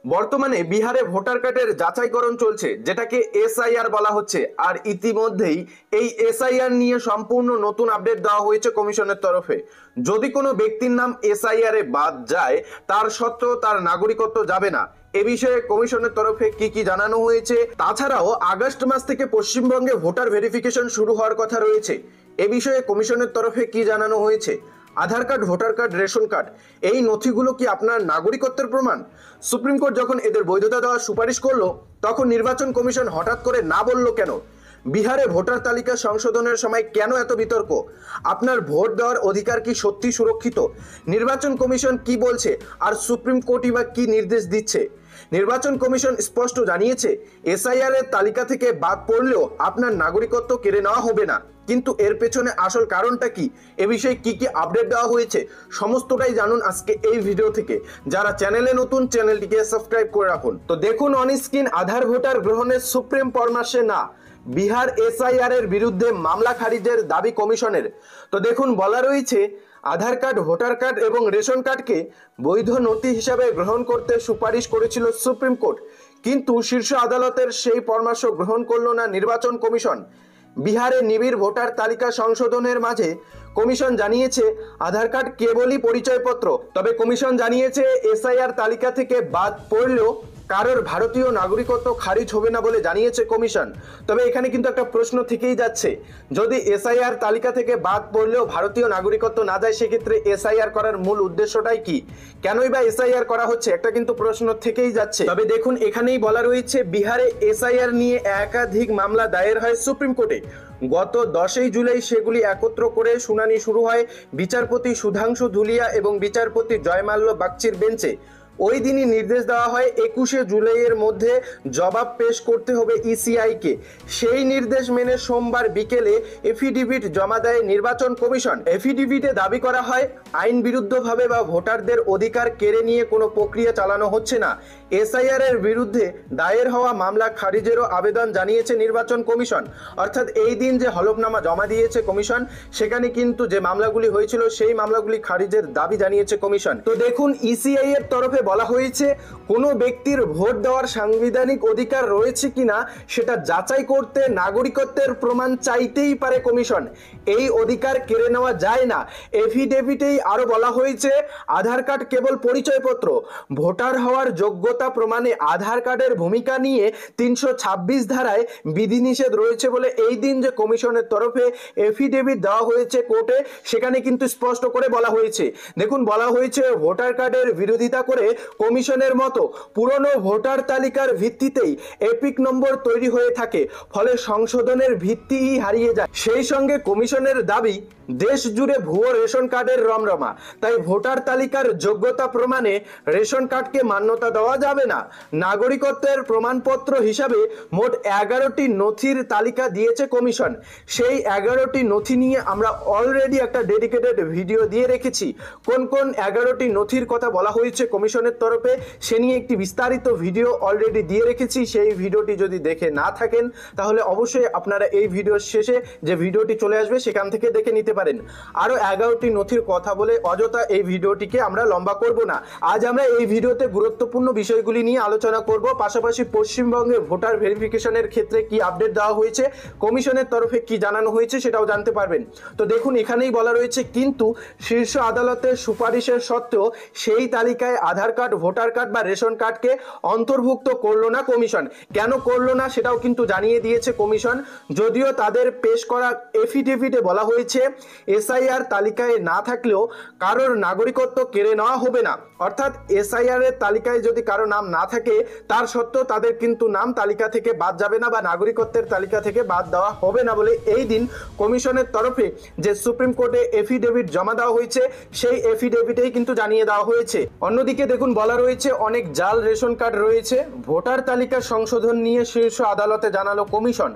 বর্তমানে বিহারে ভোটার কার্ডের যাচাইকরণ চলছে, যেটাকে এসআইআর বলা হচ্ছে। আর ইতিমধ্যেই এই এসআইআর নিয়ে সম্পূর্ণ নতুন আপডেট দেওয়া হয়েছে কমিশনের তরফে। যদি কোনো ব্যক্তির নাম এসআইআর এ বাদ যায়, তার সত্ত্বেও তার নাগরিকত্ব যাবে না। এ বিষয়ে কমিশনের তরফে কি কি জানানো হয়েছে, তাছাড়াও আগস্ট মাস থেকে পশ্চিমবঙ্গে ভোটার ভেরিফিকেশন শুরু হওয়ার কথা রয়েছে। এ বিষয়ে কমিশনের তরফে কি জানানো হয়েছে, Aadhaar card, voter card, ration card, এই নথিগুলো কি আপনার নাগরিকত্বের প্রমাণ? সুপ্রিম কোর্ট যখন এদের বৈধতা দেওয়ার সুপারিশ করলো, তখন নির্বাচন কমিশন হঠাৎ করে না বলল কেন? বিহারে ভোটার তালিকা সংশোধনের সময় কেন এত বিতর্ক? আপনার ভোট দেওয়ার অধিকার কি সত্যি সুরক্ষিত? নির্বাচন কমিশন কি বলছে, আর সুপ্রিম কোর্টই বা কি নির্দেশ দিচ্ছে? নির্বাচন কমিশন স্পষ্ট জানিয়েছে, এসআইআর এর তালিকা থেকে বাদ পড়লেও আপনার নাগরিকত্ব কেড়ে নেওয়া হবে না। কিন্তু এর পেছনে আসল কারণটা কি, এ বিষয়ে কি কি আপডেট দেওয়া হয়েছে, সমস্তটাই জানুন আজকে এই ভিডিও থেকে। যারা চ্যানেলে নতুন, চ্যানেলটিকে সাবস্ক্রাইব করে রাখুন। তো দেখুন অন স্ক্রিন, আধার ভোটার গ্রহণের সুপ্রিম পরামর্শে না, বিহার এসআইআর এর বিরুদ্ধে মামলা খারিজের দাবি কমিশনের। তো দেখুন বলা রয়েছে, আধার কার্ড, ভোটার কার্ড এবং রেশন কার্ডকে বৈধ নথি হিসাবে গ্রহণ করতে সুপারিশ করেছিল সুপ্রিম কোর্ট, কিন্তু শীর্ষ আদালতের সেই পরামর্শ গ্রহণ করল না নির্বাচন কমিশন। বিহারে নিবিড় ভোটার তালিকা সংশোধনের মাঝে কমিশন জানিয়েছে, আধার কার্ড কেবলই পরিচয়পত্র। তবে কমিশন জানিয়েছে, এসআইআর তালিকা থেকে বাদ পড়লেও কারোর ভারতীয় নাগরিকত্ব খারিজ হবে না বলে জানিয়েছে কমিশন। তবে এখানে কিন্তু একটা প্রশ্ন থেকেই যাচ্ছে, যদি এসআইআর তালিকা থেকে বাদ পড়লেও ভারতীয় নাগরিকত্ব না যায়, সেক্ষেত্রে এসআইআর করার মূল উদ্দেশ্যটাই কি, কেনই বা এসআইআর করা হচ্ছে, একটা কিন্তু প্রশ্ন থেকেই যাচ্ছে। তবে দেখুন এখানেই বলা রয়েছে, বিহারে এসআইআর নিয়ে একাধিক মামলা দায়ের হয় সুপ্রিম কোর্টে। গত 10ই জুলাই সেগুলি একত্র করে শুনানি শুরু হয় বিচারপতি সুধাংশু ধুলিয়া এবং বিচারপতি জয়মাল্য বাগচির বেঞ্চে। ওই দিনই নির্দেশ দেওয়া হয় 21শে জুলাইয়ের মধ্যে জবাব পেশ করতে হবে ইসিআইকে। সেই নির্দেশ মেনে সোমবার বিকেলে এফিডেভিট জমা দেয় নির্বাচন কমিশন। এফিডেভিটে দাবি করা হয়, আইন বিরুদ্ধভাবে বা ভোটারদের অধিকার কেড়ে নিয়ে কোনো প্রক্রিয়া চালানো হচ্ছে না। এসআইআর এর বিরুদ্ধে দায়ের হওয়া মামলা খারিজেরও আবেদন জানিয়েছে নির্বাচন কমিশন। অর্থাৎ এই দিন যে হলফনামা জমা দিয়েছে কমিশন, সেখানে কিন্তু যে মামলাগুলি হয়েছিল সেই মামলাগুলি খারিজের দাবি জানিয়েছে কমিশন। তো দেখুন ইসিআই এর তরফে বলা হয়েছে, কোনো ব্যক্তির ভোট দেওয়ার সাংবিধানিক অধিকার রয়েছে কিনা সেটা যাচাই করতে নাগরিকত্বের প্রমাণ চাইতেই পারে কমিশন। এই অধিকার কেড়ে নেওয়া যায় না। এফিডেভিটেই আরো বলা হয়েছে, আধার কার্ড কেবল পরিচয়পত্র। ভোটার হওয়ার যোগ্যতা প্রমাণে আধার কার্ডের ভূমিকা নিয়ে 326 ধারায় বিধিনিষেধ রয়েছে বলে এই দিন যে কমিশনের তরফে এফিডেভিট দেওয়া হয়েছে কোর্টে, সেখানে কিন্তু স্পষ্ট করে বলা হয়েছে। দেখুন বলা হয়েছে, ভোটার কার্ডের বিরোধিতা করে কমিশনের মতো পুরনো ভোটার তালিকার ভিত্তিতেই এপিক নম্বর তৈরি হয়ে থাকে, ফলে সংশোধনের ভিত্তিই হারিয়ে যায়। সেই সঙ্গে কমিশনের দাবি, দেশ জুড়ে ভুয়ো রেশন কার্ডের রমরমা, তাই ভোটার তালিকার যোগ্যতা প্রমাণে রেশন কার্ডকে মান্যতা দেওয়া যাবে না। নাগরিকত্বের প্রমাণপত্র হিসাবে মোট 11টি নথির তালিকা দিয়েছে কমিশন। সেই 11টি নথি নিয়ে আমরা অলরেডি একটা ডেডিকেটেড ভিডিও দিয়ে রেখেছি। কোন কোন 11টি নথির কথা বলা হয়েছে কমিশনের তরফে, সে নিয়ে একটি বিস্তারিত ভিডিও অলরেডি দিয়ে রেখেছি। সেই ভিডিওটি যদি দেখে না থাকেন, তাহলে অবশ্যই আপনারা এই ভিডিওর শেষে যে ভিডিওটি চলে আসবে সেখান থেকে দেখে নিতে পারেন। আরো 11টি নথির কথা বলে অযথা এই ভিডিওটিকে আমরা লম্বা করব না। আজ আমরা এই ভিডিওতে গুরুত্বপূর্ণ বিষয়গুলি নিয়ে আলোচনা করব, পাশাপাশি পশ্চিমবঙ্গে ভোটার ভেরিফিকেশনের ক্ষেত্রে কি আপডেট দেওয়া হয়েছে, কমিশনের তরফে কি জানানো হয়েছে সেটাও জানতে পারবেন। তো দেখুন এখানেই বলা রয়েছে, কিন্তু শীর্ষ আদালতের সুপারিশের সত্ত্বেও সেই তালিকায় আধার কার্ড, ভোটার কার্ড বা রেশন কার্ডকে অন্তর্ভুক্ত করলো না কমিশন। কেন করলো না সেটাও কিন্তু জানিয়ে দিয়েছে কমিশন। যদিও তাদের পেশ করা এফিডেভিটে বলা হয়েছে, এসআইআর তালিকায় না থাকলেও কারোর নাগরিকত্ব কেড়ে নেওয়া হবে না। অর্থাৎ এসআইআর এর তালিকায় যদি কারো নাম না থাকে, তার সত্ত্বেও তাদের কিন্তু নাম তালিকা থেকে বাদ যাবে না বা নাগরিকত্বের তালিকা থেকে বাদ দেওয়া হবে না বলে এই দিন কমিশনের তরফে যে সুপ্রিম কোর্টে এফিডেভিট জমা দেওয়া হয়েছে, সেই এফিডেভিটেই কিন্তু জানিয়ে দেওয়া হয়েছে। অন্যদিকে দেখুন বলা রয়েছে, অনেক জাল রেশন কার্ড রয়েছে। ভোটার তালিকা সংশোধন নিয়ে শীর্ষ আদালতে জানালো কমিশন।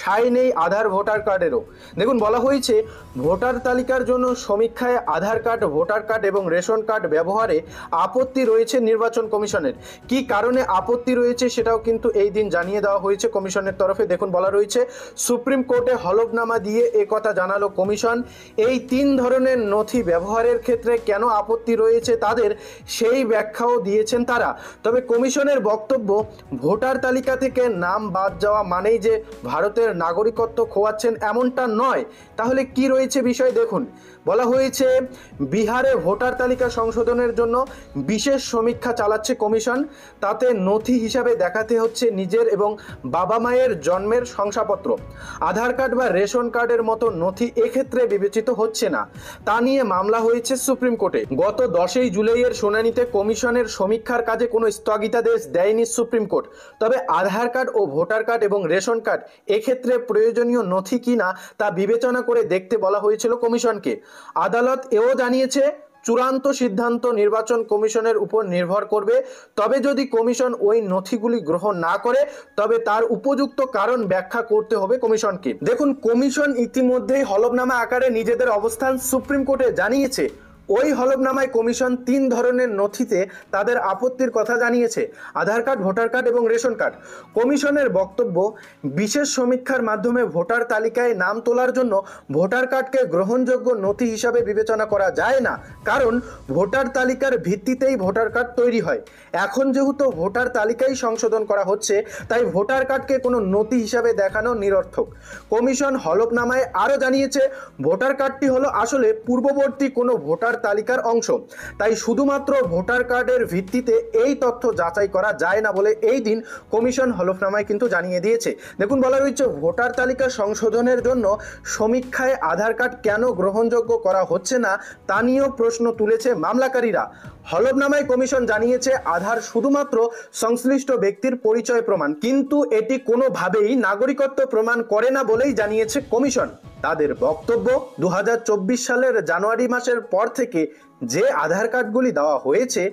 সাই নেই আধার ভোটার কার্ডেরও। দেখুন বলা হয়েছে ভোটার তালিকার জন্য সমীক্ষায় আধার কার্ড, ভোটার কার্ড এবং রেশন কার্ড ব্যবহারে আপত্তি রয়েছে নির্বাচন কমিশনের। কি কারণে আপত্তি রয়েছে সেটাও কিন্তু এই দিন জানিয়ে দেওয়া হয়েছে কমিশনের তরফে। দেখুন বলা রয়েছে সুপ্রিম কোর্টে হলফনামা দিয়ে একথা জানালো কমিশন। এই 3 ধরনের নথি ব্যবহারের ক্ষেত্রে কেন আপত্তি রয়েছে তাদের, সেই ব্যাখ্যাও দিয়েছেন তারা। তবে কমিশনের বক্তব্য, ভোটার তালিকা থেকে নাম বাদ যাওয়া মানেই যে ভারতের নাগরিকত্ব খোয়াচ্ছেন এমনটা নয়। তাহলে কি রয়েছে বিষয় দেখুন। বলা হয়েছে বিহারে ভোটার তালিকা সংশোধনের জন্য বিশেষ সমীক্ষা চালাচ্ছে কমিশন। তাতে নথি হিসাবে দেখাতে হচ্ছে নিজের এবং বাবা মায়ের জন্মের শংসাপত্র। আধার কার্ড বা রেশন কার্ডের মতো নথি এক্ষেত্রে বিবেচিত হচ্ছে না। তা নিয়ে মামলা হয়েছে সুপ্রিম কোর্টে। গত 10ই জুলাইয়ের শুনানিতে কমিশনের সমীক্ষার কাজে কোনো স্থগিতাদেশ দেয়নি সুপ্রিম কোর্ট। তবে আধার কার্ড ও ভোটার কার্ড এবং রেশন কার্ড এক্ষেত্রে প্রয়োজনীয় নথি কিনা তা বিবেচনা করে দেখতে বলা হয়েছিল কমিশনকে। আদালত এও জানিয়েছে চূড়ান্ত সিদ্ধান্ত নির্বাচন কমিশনের উপর নির্ভর করবে। তবে যদি কমিশন ওই নথিগুলি গ্রহণ না করে তবে তার উপযুক্ত কারণ ব্যাখ্যা করতে হবে কমিশনকে। দেখুন কমিশন ইতিমধ্যেই হলফনামা আকারে নিজেদের অবস্থান সুপ্রিম কোর্টে জানিয়েছে। ওই হলফনামায় কমিশন 3 ধরনের নথিতে তাদের আপত্তির কথা জানিয়েছে, আধার কার্ড, ভোটার কার্ড এবং রেশন কার্ড। কমিশনের বক্তব্য, বিশেষ সমীক্ষার মাধ্যমে ভোটার তালিকায় নাম তোলার জন্য ভোটার কার্ডকে গ্রহণযোগ্য নথি হিসাবে বিবেচনা করা যায় না, কারণ ভোটার তালিকার ভিত্তিতেই ভোটার কার্ড তৈরি হয়। এখন যেহেতু ভোটার তালিকাই সংশোধন করা হচ্ছে তাই ভোটার কার্ডকে কোনো নথি হিসাবে দেখানো নিরর্থক। কমিশন হলফনামায় আরও জানিয়েছে ভোটার কার্ডটি হলো আসলে পূর্ববর্তী কোনো ভোটার তালিকার অংশ, তাই শুধুমাত্র ভোটার কার্ডের ভিত্তিতে এই তথ্য যাচাই করা যায় না বলে এই দিন কমিশন হলফনামায় কিন্তু জানিয়ে দিয়েছে। দেখুন বলা রয়েছে ভোটার তালিকা সংশোধনের জন্য সমীক্ষায় আধার কার্ড কেন গ্রহণযোগ্য করা হচ্ছে না তা নিয়েও প্রশ্ন তুলেছে মামলাকারীরা। হলফনামায় কমিশন জানিয়েছে আধার শুধুমাত্র সংশ্লিষ্ট ব্যক্তির পরিচয় প্রমাণ, কিন্তু এটি কোনোভাবেই নাগরিকত্ব প্রমাণ করে না বলেই জানিয়েছে কমিশন। তাদের বক্তব্য, 2024 সালের জানুয়ারি মাসের পর থেকে যে আধার কার্ডগুলি দেওয়া হয়েছে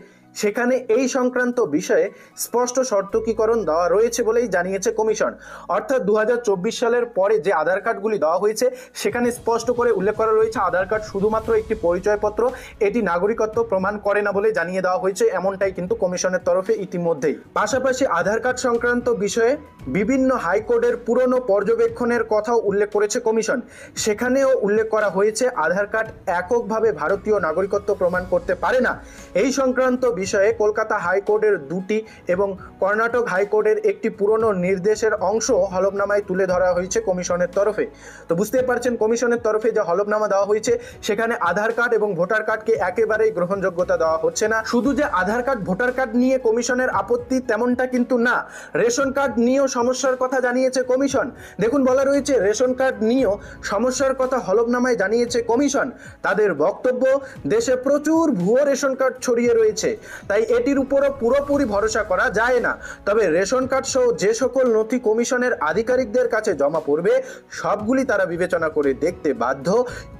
সেখানে এই সংক্রান্ত বিষয়ে স্পষ্ট সতর্কীকরণ দেওয়া রয়েছে বলেই জানিয়েছে কমিশন। অর্থাৎ 2024 সালের পরে যে আধার কার্ডগুলি দেওয়া হয়েছে সেখানে স্পষ্ট করে উল্লেখ করা রয়েছে আধার কার্ড শুধুমাত্র একটি পরিচয়পত্র, এটি নাগরিকত্ব প্রমাণ করে না বলে জানিয়ে দেওয়া হয়েছে। এমনটাই কিন্তু কমিশনের তরফে ইতিমধ্যেই। পাশাপাশি আধার কার্ড সংক্রান্ত বিষয়ে বিভিন্ন হাইকোর্টের পুরনো পর্যবেক্ষণের কথাও উল্লেখ করেছে কমিশন। সেখানেও উল্লেখ করা হয়েছে আধার কার্ড এককভাবে ভারতীয় নাগরিকত্ব প্রমাণ করতে পারে না। এই সংক্রান্ত বিষয়ে কলকাতা হাইকোর্টের 2টি এবং কর্ণাটক হাইকোর্টের একটি পুরনো নির্দেশের অংশ হলফনামায় তুলে ধরা হয়েছে কমিশনের তরফে। তো বুঝতে পারছেন কমিশনের তরফে যে হলফনামা দেওয়া হয়েছে সেখানে আধার কার্ড এবং ভোটার কার্ডকে একেবারেই গ্রহণযোগ্যতা দেওয়া হচ্ছে না। শুধু যে আধার কার্ড, ভোটার কার্ড নিয়ে কমিশনের আপত্তি তেমনটা কিন্তু না, রেশন কার্ড নিয়েও সমস্যার কথা জানিয়েছে কমিশন। দেখুন বলা রয়েছে রেশন কার্ড নিয়েও সমস্যার কথা হলফনামায় জানিয়েছে কমিশন। তাদের বক্তব্য, দেশে প্রচুর ভুয়ো রেশন কার্ড ছড়িয়ে রয়েছে, তাই এটির উপরও পুরোপুরি ভরসা করা যায় না। তবে রেশন কার্ড সহ যে সকল নথি কমিশনের আধিকারিকদের কাছে জমা পড়বে সবগুলি তারা বিবেচনা করে দেখতে বাধ্য।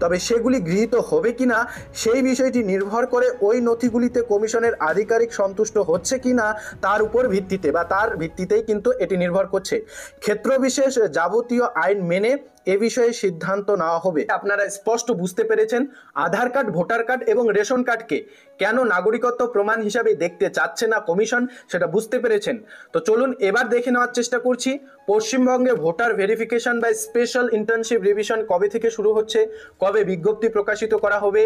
তবে সেগুলি গৃহীত হবে কিনা সেই বিষয়টি নির্ভর করে ওই নথিগুলিতে কমিশনের আধিকারিক সন্তুষ্ট হচ্ছে কিনা তার উপর ভিত্তিতে বা তার ভিত্তিতেই কিন্তু এটি নির্ভর করছে। ক্ষেত্রবিশেষ যাবতীয় আইন মেনে এ বিষয়ে সিদ্ধান্ত নেওয়া হবে। আপনারা স্পষ্ট বুঝতে পেরেছেন আধার কার্ড, ভোটার কার্ড এবং রেশন কার্ডকে কেন নাগরিকত্ব প্রমাণ হিসাবে দেখতে চাচ্ছে না কমিশন, সেটা বুঝতে পেরেছেন। তো চলুন এবার দেখে নেওয়ার চেষ্টা করছি পশ্চিমবঙ্গে ভোটার ভেরিফিকেশন বা স্পেশাল ইন্টার্নশিপ রিভিশন কবে থেকে শুরু হচ্ছে, কবে বিজ্ঞপ্তি প্রকাশিত করা হবে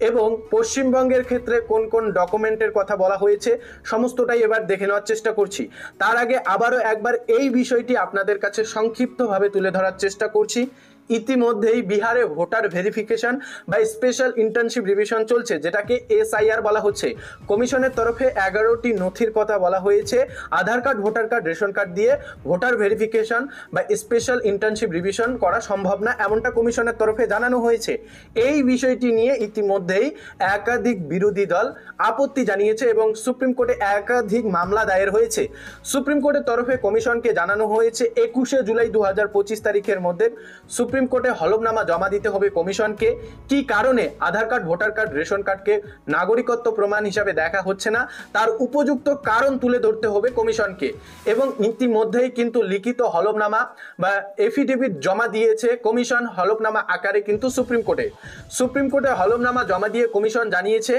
এবং পশ্চিমবঙ্গের ক্ষেত্রে কোন কোন ডকুমেন্টের কথা বলা হয়েছে, সমস্তটাই এবার দেখে নেওয়ার চেষ্টা করছি। তার আগে আবারও একবার এই বিষয়টি আপনাদের কাছে সংক্ষিপ্তভাবে তুলে ধরার চেষ্টা করছি। ইতিমধ্যেই বিহারে ভোটার ভেরিফিকেশন বা স্পেশাল ইন্টার্নশিপ রিভিশন চলছে, যেটাকে এসআইআর বলা হচ্ছে। কমিশনের তরফে 11টি নথির কথা বলা হয়েছে। Aadhaar card, voter card, ration card দিয়ে ভোটার ভেরিফিকেশন বা স্পেশাল ইন্টার্নশিপ রিভিশন করা সম্ভব না, এমনটা কমিশনের তরফে জানানো হয়েছে। এই বিষয়টি নিয়ে ইতিমধ্যেই একাধিক বিরোধী দল আপত্তি জানিয়েছে এবং সুপ্রিম কোর্টে একাধিক মামলা দায়ের হয়েছে। সুপ্রিম কোর্টের তরফে কমিশনকে জানানো হয়েছে 21শে জুলাই 2025 তারিখের মধ্যে সুপ্রিম সুপ্রিম কোর্টে হলফনামা জমা দিতে হবে কমিশনকে। কি কারণে আধার কার্ড, ভোটার কার্ড, রেশন কার্ডকে নাগরিকত্ব প্রমাণ হিসাবে দেখা হচ্ছে না, তার উপযুক্ত কারণ তুলে ধরতে হবে কমিশনকে। এবং ইতিমধ্যেই কিন্তু লিখিত হলফনামা বা এফিডেভিট জমা দিয়েছে কমিশন হলফনামা আকারে কিন্তু সুপ্রিম কোর্টে হলফনামা জমা দিয়ে কমিশন জানিয়েছে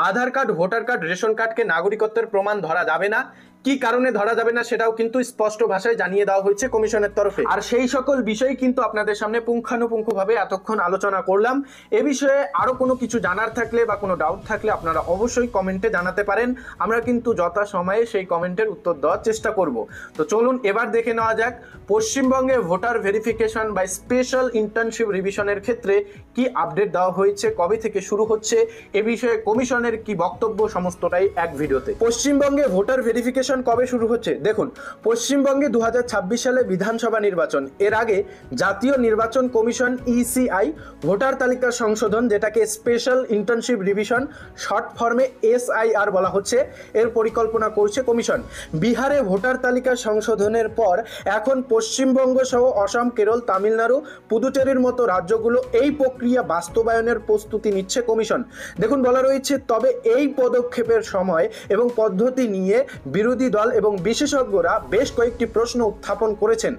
আধার কার্ড, ভোটার কার্ড, রেশন কার্ডকে নাগরিকত্বের প্রমাণ ধরা যাবে না। কি কারণে ধরা যাবে না সেটাও কিন্তু স্পষ্ট ভাষায় জানিয়ে দেওয়া হয়েছে কমিশনের তরফে। আর সেই সকল বিষয় কিন্তু আপনাদের সামনে পুঙ্খানুপুঙ্খভাবে এতক্ষণ আলোচনা করলাম। এ বিষয়ে আরো কোনো কিছু জানার থাকলে বা কোনো ডাউট থাকলে আপনারা অবশ্যই কমেন্টে জানাতে পারেন। আমরা কিন্তু যথাসময়ে সেই কমেন্টের উত্তর দেওয়ার চেষ্টা করব। তো চলুন এবার দেখে নেওয়া যাক পশ্চিমবঙ্গে ভোটার ভেরিফিকেশন বা স্পেশাল ইন্টার্নশিপ রিভিশনের ক্ষেত্রে কি আপডেট দেওয়া হয়েছে, কবে থেকে শুরু হচ্ছে, এ বিষয়ে কমিশনের কি বক্তব্য, সমস্তটাই এক ভিডিওতে। পশ্চিমবঙ্গে ভোটার ভেরিফিকেশন কবে শুরু হচ্ছে দেখুন। পশ্চিমবঙ্গে 2026 সালে বিধানসভা নির্বাচন, এর আগে জাতীয় নির্বাচন কমিশন ইসিআই ভোটার তালিকা সংশোধন, যেটাকে স্পেশাল ইন্টার্নশিপ রিভিশন শর্ট ফর্মে এসআইআর বলা হচ্ছে, এর পরিকল্পনা করছে কমিশন। বিহারে ভোটার তালিকা সংশোধনের পর এখন পশ্চিমবঙ্গ সহ অসম, কেরল, তামিলনাড়ু, পুদুচেরির মতো রাজ্যগুলো এই প্রক্রিয়া বাস্তবায়নের প্রস্তুতি নিচ্ছে কমিশন। দেখুন বলা রয়েছে, তবে এই পদক্ষেপের সময় এবং পদ্ধতি নিয়ে বিরোধী দল এবং বিশেষজ্ঞরা বেশ কয়েকটি প্রশ্ন উত্থাপন করেছেন।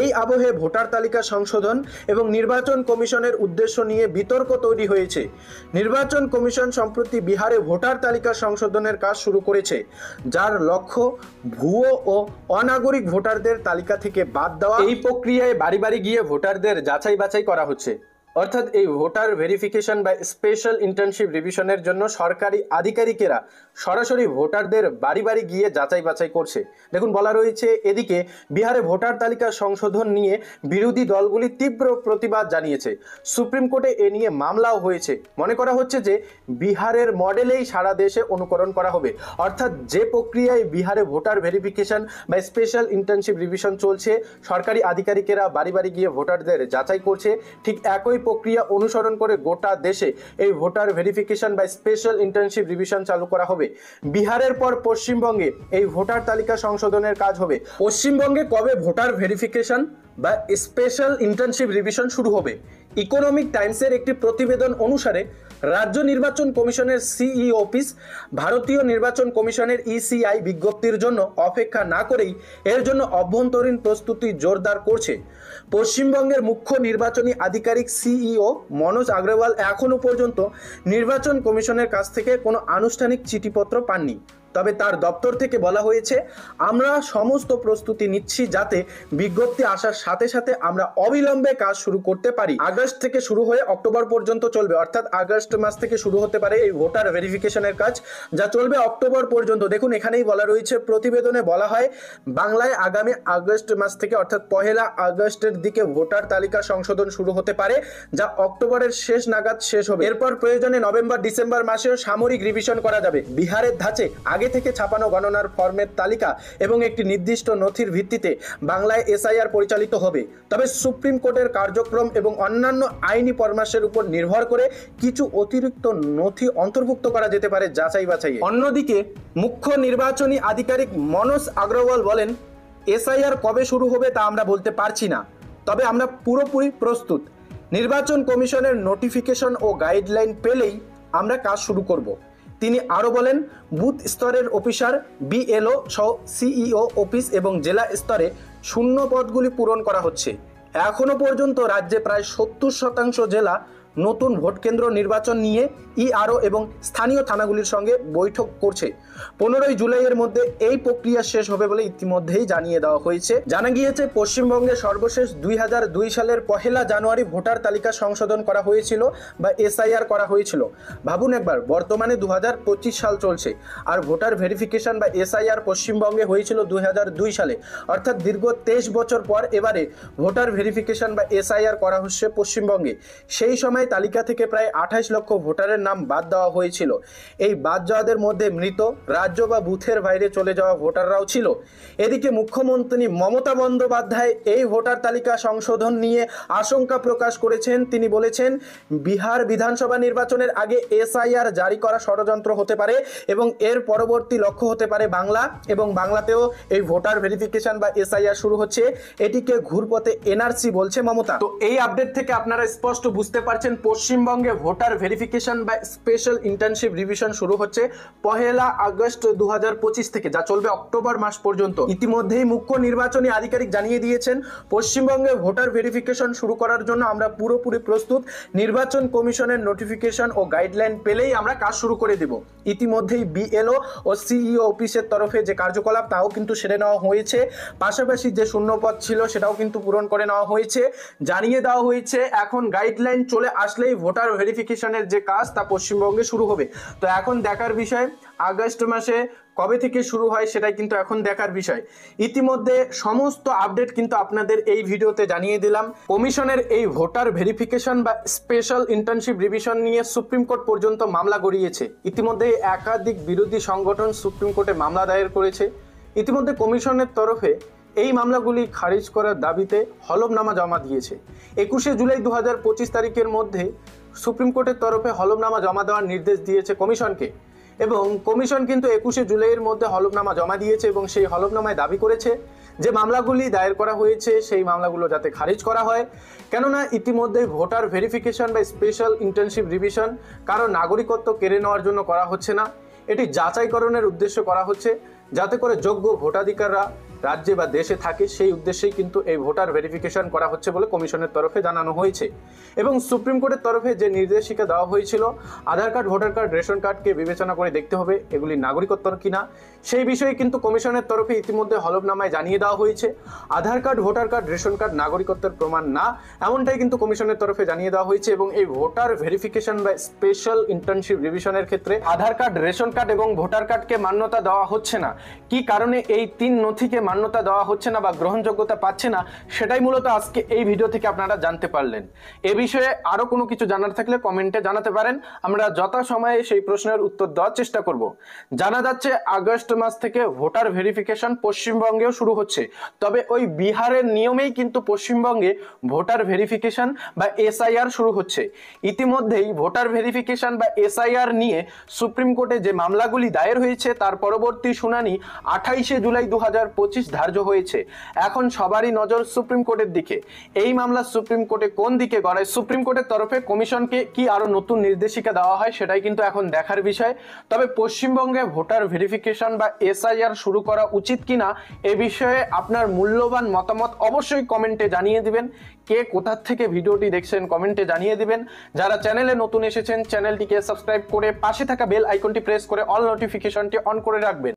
এই আবহে ভোটার তালিকা সংশোধন এবং নির্বাচন কমিশনের উদ্দেশ্য নিয়ে বিতর্ক তৈরি হয়েছে। নির্বাচন কমিশন সম্প্রতি বিহারে ভোটার তালিকা সংশোধনের কাজ শুরু করেছে, যার লক্ষ্য ভুয়ো ও অনাগরিক ভোটারদের তালিকা থেকে বাদ দেওয়া। এই প্রক্রিয়ায় বাড়ি বাড়ি গিয়ে ভোটারদের যাচাই বাছাই করা হচ্ছে। অর্থাৎ এই ভোটার ভেরিফিকেশন বা স্পেশাল ইন্টার্নশিপ রিভিশনের জন্য সরকারি আধিকারিকেরা সরাসরি ভোটারদের বাড়ি বাড়ি গিয়ে যাচাই বাছাই করছে। দেখুন বলা রয়েছে, এদিকে বিহারে ভোটার তালিকা সংশোধন নিয়ে বিরোধী দলগুলি তীব্র প্রতিবাদ জানিয়েছে। সুপ্রিম কোর্টে এ নিয়ে মামলাও হয়েছে। মনে করা হচ্ছে যে বিহারের মডেলেই সারা দেশে অনুকরণ করা হবে। অর্থাৎ যে প্রক্রিয়ায় বিহারে ভোটার ভেরিফিকেশন বা স্পেশাল ইন্টার্নশিপ রিভিশন চলছে, সরকারি আধিকারিকেরা বাড়ি বাড়ি গিয়ে ভোটারদের যাচাই করছে, ঠিক একই প্রক্রিয়া অনুসরণ করে গোটা দেশে এই ভোটার ভেরিফিকেশন বা স্পেশাল ইন্টার্নশিপ রিভিশন চালু করা হবে। বিহারের পর পশ্চিমবঙ্গে এই ভোটার তালিকা সংশোধনের কাজ হবে। পশ্চিমবঙ্গে কবে ভোটার ভেরিফিকেশন বা স্পেশাল ইন্টার্নশিপ রিভিশন শুরু হবে? ইকোনমিক টাইমসের একটি প্রতিবেদন অনুসারে রাজ্য নির্বাচন কমিশনের সিই অফিস ভারতীয় নির্বাচন কমিশনের ইসিআই বিজ্ঞপ্তির জন্য অপেক্ষা না করেই এর জন্য অভ্যন্তরীণ প্রস্তুতি জোরদার করছে। পশ্চিমবঙ্গের মুখ্য নির্বাচনী আধিকারিক সিইও মনোজ আগরওয়াল এখনো পর্যন্ত নির্বাচন কমিশনের কাছ থেকে কোনো আনুষ্ঠানিক চিঠিপত্র পাননি। তবে তার দপ্তর থেকে বলা হয়েছে, আমরা সমস্ত প্রস্তুতি নিচ্ছি যাতে বিজ্ঞপ্তি আসার সাথে সাথে আমরা অবিলম্বে কাজ শুরু করতে পারি। আগস্ট থেকে শুরু হয়ে অক্টোবর পর্যন্ত চলবে, অর্থাৎ আগস্ট মাস থেকে শুরু হতে পারে এই ভোটার ভেরিফিকেশনের কাজ, যা চলবে অক্টোবর পর্যন্ত। দেখুন এখানেই বলা রয়েছে, প্রতিবেদনে বলা হয় বাংলায় আগামী আগস্ট মাস থেকে অর্থাৎ 1 আগস্টের দিকে ভোটার তালিকা সংশোধন শুরু হতে পারে, যা অক্টোবরের শেষ নাগাদ শেষ হবে। এরপর প্রয়োজনে নভেম্বর ডিসেম্বর মাসেও সামরিক রিভিশন করা যাবে। বিহারের ধাঁচে আগে থেকে ছাপানো গণনার ফর্মের তালিকা এবং একটি নির্দিষ্ট নথির ভিত্তিতে বাংলায় এসআইআর পরিচালিত হবে। তবে সুপ্রিম কোর্টের কার্যক্রম এবং অন্যান্য আইনি পরামর্শের উপর নির্ভর করে কিছু অতিরিক্ত নথি অন্তর্ভুক্ত করা যেতে পারে যাচাই বাছাইয়ে। অন্যদিকে মুখ্য নির্বাচনী আধিকারিক মনোজ আগরওয়াল বলেন, এসআইআর কবে শুরু হবে তা আমরা বলতে পারছি না, তবে আমরা পুরোপুরি প্রস্তুত। নির্বাচন কমিশনের নোটিফিকেশন ও গাইডলাইন পেলেই আমরা কাজ শুরু করব। তিনি আরও বলেন, বুথ স্তরের অফিসার, বিএলও সহ সিইও অফিস এবং জেলা স্তরে শূন্য পদগুলি পূরণ করা হচ্ছে। এখনো পর্যন্ত রাজ্যে প্রায় 70% জেলা নতুন ভোট কেন্দ্র নির্বাচন নিয়ে ইআরও এবং স্থানীয় থানাগুলির সঙ্গে বৈঠক করছে। 15 জুলাইয়ের মধ্যে এই প্রক্রিয়া শেষ হবে বলে ইতিমধ্যেই জানিয়ে দেওয়া হয়েছে। জানা গিয়েছে, পশ্চিমবঙ্গে সর্বশেষ 2002 সালের 1 জানুয়ারি ভোটার তালিকা সংশোধন করা হয়েছিল বা এসআইআর করা হয়েছিল। ভাবুন একবার, বর্তমানে 2025 সাল চলছে, আর ভোটার ভেরিফিকেশন বা এসআইআর পশ্চিমবঙ্গে হয়েছিল 2002 সালে, অর্থাৎ দীর্ঘ 23 বছর পর এবারে ভোটার ভেরিফিকেশন বা এসআইআর করা হচ্ছে পশ্চিমবঙ্গে। সেই সময় তালিকা থেকে প্রায় 28 লক্ষ ভোটারের নাম বাদ দেওয়া হয়েছিল। এই বাদ যাওয়াদের মধ্যে মৃত রাজ্য বা বুথের বাইরে চলে যাওয়া ভোটাররাও ছিল। এদিকে মুখ্যমন্ত্রী মমতা বন্দ্যোপাধ্যায় এই ভোটার তালিকা সংশোধন নিয়ে আশঙ্কা প্রকাশ করেছেন। তিনি বলেছেন, বিহার বিধানসভা নির্বাচনের আগে এসআইআর জারি করা ষড়যন্ত্র হতে পারে এবং এর পরবর্তী লক্ষ্য হতে পারে বাংলা, এবং বাংলাতেও এই ভোটার ভেরিফিকেশন বা এসআইআর শুরু হচ্ছে। এটিকে ঘুরপথে এনআরসি বলছে মমতা। তো এই আপডেট থেকে আপনারা স্পষ্ট বুঝতে পারছেন পশ্চিমবঙ্গে ভোটার ভেরিফিকেশন বা স্পেশাল ইন্টার্নশিপ রিভিশন শুরু হচ্ছে 1 আগস্ট 2025 থেকে, যা চলবে অক্টোবর মাস পর্যন্ত। ইতিমধ্যেই মুখ্য নির্বাচনী আধিকারিক জানিয়ে দিয়েছেন, পশ্চিমবঙ্গে ভোটার ভেরিফিকেশন শুরু করার জন্য আমরা পুরোপুরি প্রস্তুত। নির্বাচন কমিশনের নোটিফিকেশন ও গাইডলাইন পেলেই আমরা কাজ শুরু করে দেব। ইতিমধ্যেই বিএলও ও সিইও অফিসের তরফে যে কার্যকলাপ তাও কিন্তু সেরে নেওয়া হয়েছে। পাশাপাশি যে শূন্যপদ ছিল সেটাও কিন্তু পূরণ করে নেওয়া হয়েছে। জানিয়ে দেওয়া হয়েছে এখন গাইডলাইন চলে আসলেই ভোটার ভেরিফিকেশনের যে কাজ তা পশ্চিমবঙ্গে শুরু হবে। তো এখন দেখার বিষয় আগস্ট মাসে কবে থেকে শুরু হয় সেটাই কিন্তু এখন দেখার বিষয়। ইতিমধ্যে সমস্ত আপডেট কিন্তু আপনাদের এই ভিডিওতে জানিয়ে দিলাম। কমিশনের এই ভোটার ভেরিফিকেশন বা স্পেশাল ইন্টার্নশিপ রিভিশন নিয়ে সুপ্রিম কোর্ট পর্যন্ত মামলা গড়িয়েছে। ইতিমধ্যে একাধিক বিরোধী সংগঠন সুপ্রিম কোর্টে মামলা দায়ের করেছে। ইতিমধ্যে কমিশনের তরফে এই মামলাগুলি খারিজ করার দাবিতে হলফনামা জমা দিয়েছে। 21 জুলাই 2025 তারিখের মধ্যে সুপ্রিম কোর্টের তরফে হলফনামা জমা দেওয়ার নির্দেশ দিয়েছে কমিশনকে, এবং কমিশন কিন্তু 21 জুলাইয়ের মধ্যে হলফনামা জমা দিয়েছে এবং সেই হলফনামায় দাবি করেছে যে মামলাগুলি দায়ের করা হয়েছে সেই মামলাগুলো যাতে খারিজ করা হয়। কেননা ইতিমধ্যে ভোটার ভেরিফিকেশন বা স্পেশাল ইন্টার্নশিপ রিভিশন কারো নাগরিকত্ব কেড়ে নেওয়ার জন্য করা হচ্ছে না, এটি যাচাইকরণের উদ্দেশ্যে করা হচ্ছে, যাতে করে যোগ্য ভোটাধিকাররা রাজ্যে বা দেশে থাকে। সেই উদ্দেশ্যেই কিন্তু এই ভোটার ভেরিফিকেশন করা হচ্ছে বলে কমিশনের তরফে জানানো হয়েছে। এবং সুপ্রিম কোর্টের তরফে যে নির্দেশিকা দেওয়া হয়েছিল, আধার কার্ড, ভোটার কার্ড, রেশন কার্ডকে বিবেচনা করে দেখতে হবে এগুলি নাগরিকত্ব কিনা, সেই বিষয়ে কিন্তু কমিশনের তরফে ইতিমধ্যে হলফনামায় জানিয়ে দেওয়া হয়েছে Aadhaar card, voter card, ration card নাগরিকত্বের প্রমাণ না, এমনটাই কিন্তু কমিশনের তরফে জানিয়ে দেওয়া হয়েছে। এবং এই ভোটার ভেরিফিকেশন বা স্পেশাল ইন্টার্নশিপ রিভিশনের ক্ষেত্রে আধার কার্ড, রেশন কার্ড এবং ভোটার কার্ডকে মান্যতা দেওয়া হচ্ছে না। কি কারণে এই 3 নথিকে মান্যতা দেওয়া হচ্ছে না বা গ্রহণযোগ্যতা পাচ্ছে না, সেটাই মূলত আজকে এই ভিডিও থেকে আপনারা জানতে পারলেন। এ বিষয়ে আরো কোনো কিছু জানার থাকলে কমেন্টে জানাতে পারেন, আমরা যথাসময়ে সেই প্রশ্নের উত্তর দেওয়ার চেষ্টা করব। জানা যাচ্ছে আগস্ট মাস থেকে ভোটার ভেরিফিকেশন পশ্চিমবঙ্গেও শুরু হচ্ছে, তবে ওই বিহারের নিয়মেই কিন্তু পশ্চিমবঙ্গে ভোটার ভেরিফিকেশন বা এসআইআর শুরু হচ্ছে। ইতিমধ্যেই ভোটার ভেরিফিকেশন বা এসআইআর নিয়ে সুপ্রিম কোর্টে যে মামলাগুলি দায়ের হয়েছে তার পরবর্তী শুনানি 28 জুলাই 2025 ধার্য হয়েছে। এখন সবারই নজর সুপ্রিম কোর্টের দিকে। এই মামলা সুপ্রিম কোর্টে কোন দিকে গড়ায়, সুপ্রিম কোর্টের তরফে কমিশনকে কি আরো নতুন নির্দেশিকা দেওয়া হয় সেটাই কিন্তু এখন দেখার বিষয়। তবে পশ্চিমবঙ্গে ভোটার ভেরিফিকেশন বা এসআইআর শুরু করা উচিত কিনা এ বিষয়ে আপনার মূল্যবান মতামত অবশ্যই কমেন্টে জানিয়ে দিবেন। কে কোথা থেকে ভিডিওটি দেখছেন কমেন্টে জানিয়ে দিবেন। যারা চ্যানেলে নতুন এসেছেন চ্যানেলটিকে সাবস্ক্রাইব করে পাশে থাকা বেল আইকনটি প্রেস করে অল নোটিফিকেশনটি অন করে রাখবেন।